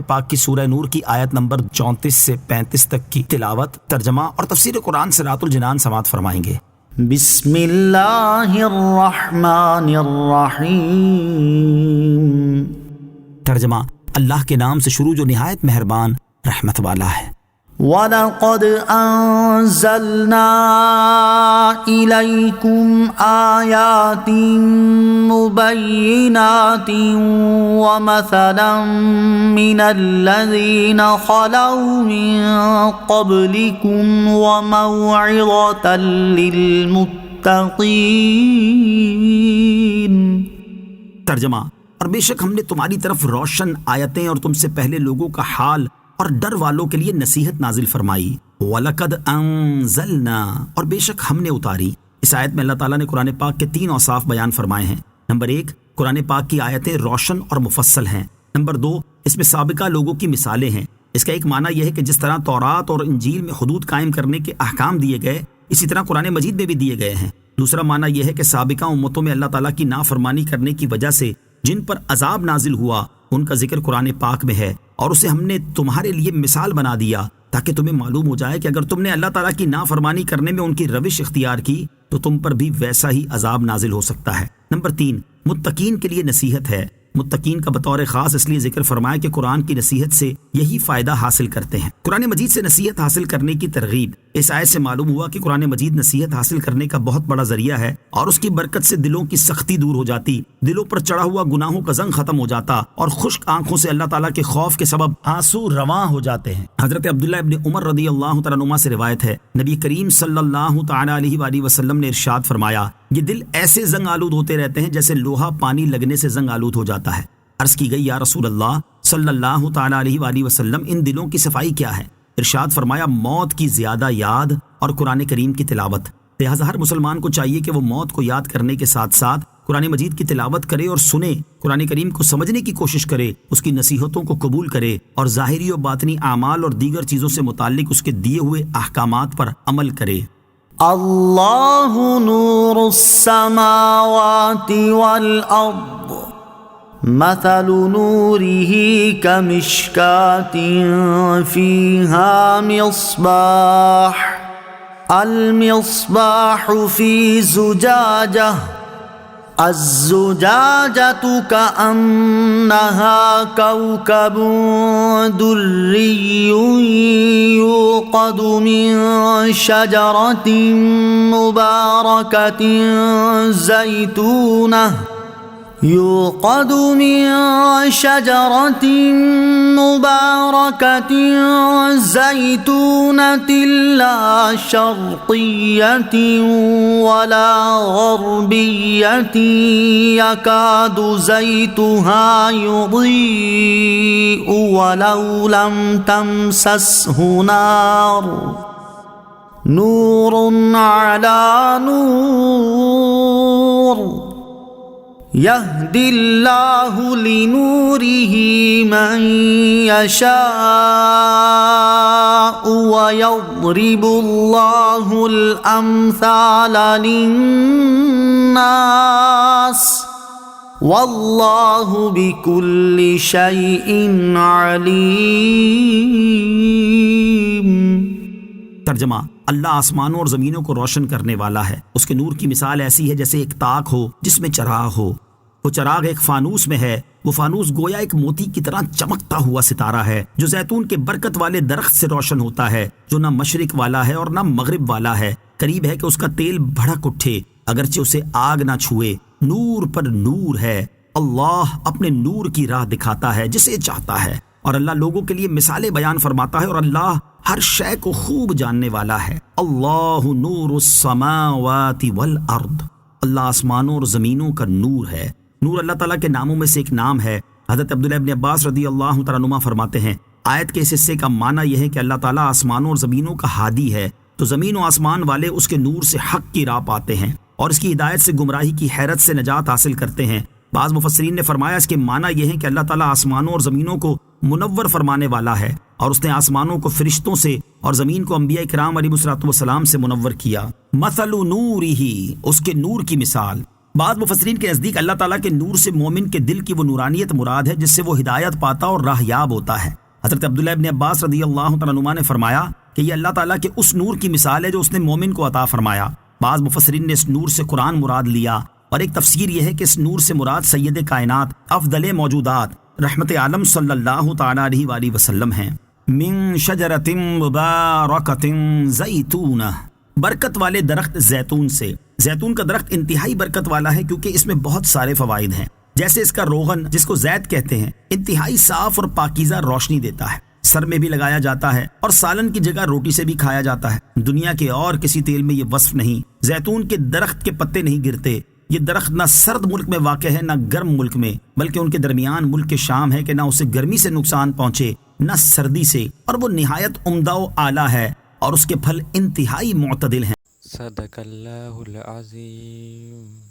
پاک کی سورہ نور کی آیت نمبر 34 سے 35 تک کی تلاوت، ترجمہ اور تفسیر قرآن صراط الجنان سماعت فرمائیں گے۔ بسم اللہ الرحمن الرحیم۔ ترجمہ، اللہ کے نام سے شروع جو نہایت مہربان رحمت والا ہے۔ وَلَقَدْ أَنزَلْنَا إِلَيْكُمْ آيَاتٍ مُبَيِّنَاتٍ وَمَثَلًا مِّنَ الَّذِينَ خَلَوْا مِن قَبْلِكُمْ وَمَوْعِظَةً لِّلْمُتَّقِينَ۔ ترجمہ، اور بے شک ہم نے تمہاری طرف روشن آیتیں اور تم سے پہلے لوگوں کا حال اور ڈر والوں کے لیے نصیحت نازل فرمائی۔ وَلَقَدْ أَنزَلْنَا، اور بے شک ہم نے اتاری۔ اس آیت میں اللہ تعالیٰ نے قرآن پاک کے 3 اوصاف بیان فرمائے ہیں۔ نمبر 1، قرآن پاک کی آیتیں روشن اور مفصل ہیں۔ نمبر 2، اس میں سابقہ لوگوں کی مثالیں ہیں۔ اس کا ایک معنی یہ ہے کہ جس طرح تورات اور انجیل میں حدود قائم کرنے کے احکام دیے گئے، اسی طرح قرآن مجید میں بھی دیے گئے ہیں۔ دوسرا معنی یہ ہے کہ سابقہ امتوں میں اللہ تعالیٰ کی نافرمانی کرنے کی وجہ سے جن پر عذاب نازل ہوا، ان کا ذکر قرآن پاک میں ہے، اور اسے ہم نے تمہارے لیے مثال بنا دیا تاکہ تمہیں معلوم ہو جائے کہ اگر تم نے اللہ تعالیٰ کی نافرمانی کرنے میں ان کی روش اختیار کی تو تم پر بھی ویسا ہی عذاب نازل ہو سکتا ہے۔ نمبر 3، متقین کے لیے نصیحت ہے۔ متقین کا بطور خاص اس لیے ذکر فرمایا کہ قرآن کی نصیحت سے یہی فائدہ حاصل کرتے ہیں۔ قرآن مجید سے نصیحت حاصل کرنے کی ترغیب، اس آیت سے معلوم ہوا کہ قرآن مجید نصیحت حاصل کرنے کا بہت بڑا ذریعہ ہے، اور اس کی برکت سے دلوں کی سختی دور ہو جاتی، دلوں پر چڑھا ہوا گناہوں کا زنگ ختم ہو جاتا، اور خشک آنکھوں سے اللہ تعالیٰ کے خوف کے سبب آنسو رواں ہو جاتے ہیں۔ حضرت عبداللہ ابن عمر رضی اللہ تعالیٰ عنہما سے روایت ہے، نبی کریم صلی اللہ تعالیٰ علیہ وآلہ وسلم نے ارشاد فرمایا، یہ دل ایسے زنگ آلود ہوتے رہتے ہیں جیسے لوہا پانی لگنے سے زنگ آلود ہو جاتا ہے۔ عرض کی گئی، یا رسول اللہ صلی اللہ تعالیٰ علیہ وآلہ وسلم، ان دلوں کی صفائی کیا ہے؟ ارشاد فرمایا، موت کی زیادہ یاد اور قرآن کریم کی تلاوت۔ لہٰذا ہر مسلمان کو چاہیے کہ وہ موت کو یاد کرنے کے ساتھ ساتھ قرآن مجید کی تلاوت کرے اور سنے، قرآن کریم کو سمجھنے کی کوشش کرے، اس کی نصیحتوں کو قبول کرے، اور ظاہری و باطنی اعمال اور دیگر چیزوں سے متعلق اس کے دیے ہوئے احکامات پر عمل کرے۔ اللہ نور السماوات والارض مثل نوره كمشكاة فيها مصباح المصباح في زجاجة الزجاجة كأنها كوكب دري يوقد من شجرة مباركة زيتونة زيتونة لا شرقية ولا غربية يكاد زيتها يضيء ولو لم تمسسه نار نور على نور يهدي الله لنوره من يشاء ويضرب الله الأمثال للناس والله بكل شيء عليم۔ ترجمہ، اللہ آسمانوں اور زمینوں کو روشن کرنے والا ہے۔ اس کے نور کی مثال ایسی ہے جیسے ایک تاک ہو جس میں چراغ ہو۔ وہ چراغ ایک فانوس میں ہے، وہ فانوس گویا ایک موتی کی طرح چمکتا ہوا ستارہ ہے جو زیتون کے برکت والے درخت سے روشن ہوتا ہے، جو نہ مشرق والا ہے اور نہ مغرب والا ہے۔ قریب ہے کہ اس کا تیل بھڑک اٹھے اگرچہ اسے آگ نہ چھوئے۔ نور پر نور ہے۔ اللہ اپنے نور کی راہ دکھاتا ہے جسے چاہتا ہے، اور اللہ لوگوں کے لیے مثالیں بیان فرماتا ہے، اور اللہ ہر شے کو خوب جاننے والا ہے۔ اللہ نور السماوات والارض، اللہ آسمانوں اور زمینوں کا نور ہے۔ نور اللہ تعالیٰ کے ناموں میں سے ایک نام ہے۔ حضرت عبداللہ ابن عباس رضی اللہ تعالیٰ عنہما فرماتے ہیں، آیت کے اس حصے کا معنی یہ ہے کہ اللہ تعالیٰ آسمانوں اور زمینوں کا ہادی ہے، تو زمین و آسمان والے اس کے نور سے حق کی راہ پاتے ہیں اور اس کی ہدایت سے گمراہی کی حیرت سے نجات حاصل کرتے ہیں۔ بعض مفسرین نے فرمایا اس کے معنی یہ ہے کہ اللہ تعالیٰ آسمانوں اور زمینوں کو منور فرمانے والا ہے، اور اس نے آسمانوں کو فرشتوں سے اور زمین کو انبیاء کرام علیہ الصلوۃ والسلام سے منور کیا۔ مثل نورہ، اس کے نور کی مثال، بعض مفسرین کے نزدیک اللہ تعالیٰ کے نور سے مومن کے دل کی وہ نورانیت مراد ہے جس سے وہ ہدایت پاتا اور راہیاب ہوتا ہے۔ حضرت عبداللہ ابن عباس رضی اللہ تعالیٰ عنہما نے فرمایا کہ یہ اللہ تعالیٰ کے اس نور کی مثال ہے جو اس نے مومن کو عطا فرمایا۔ بعض مفسرین نے اس نور سے قرآن مراد لیا، اور ایک تفسیر یہ ہے کہ اس نور سے مراد سید کائنات، افضل موجودات، رحمت عالم صلی اللہ تعالیٰ علیہ وآلہ وسلم ہیں۔ من شجرۃ مبارکۃ زیتونہ، برکت والے درخت زیتون سے۔ زیتون کا درخت انتہائی برکت والا ہے کیونکہ اس میں بہت سارے فوائد ہیں، جیسے اس کا روغن جس کو زیت کہتے ہیں انتہائی صاف اور پاکیزہ روشنی دیتا ہے، سر میں بھی لگایا جاتا ہے اور سالن کی جگہ روٹی سے بھی کھایا جاتا ہے۔ دنیا کے اور کسی تیل میں یہ وصف نہیں۔ زیتون کے درخت کے پتے نہیں گرتے۔ یہ درخت نہ سرد ملک میں واقع ہے نہ گرم ملک میں، بلکہ ان کے درمیان ملک شام ہے کہ نہ اسے گرمی سے نقصان پہنچے نہ سردی سے، اور وہ نہایت عمدہ و اعلیٰ ہے اور اس کے پھل انتہائی معتدل ہیں۔ صدق اللہ العظیم۔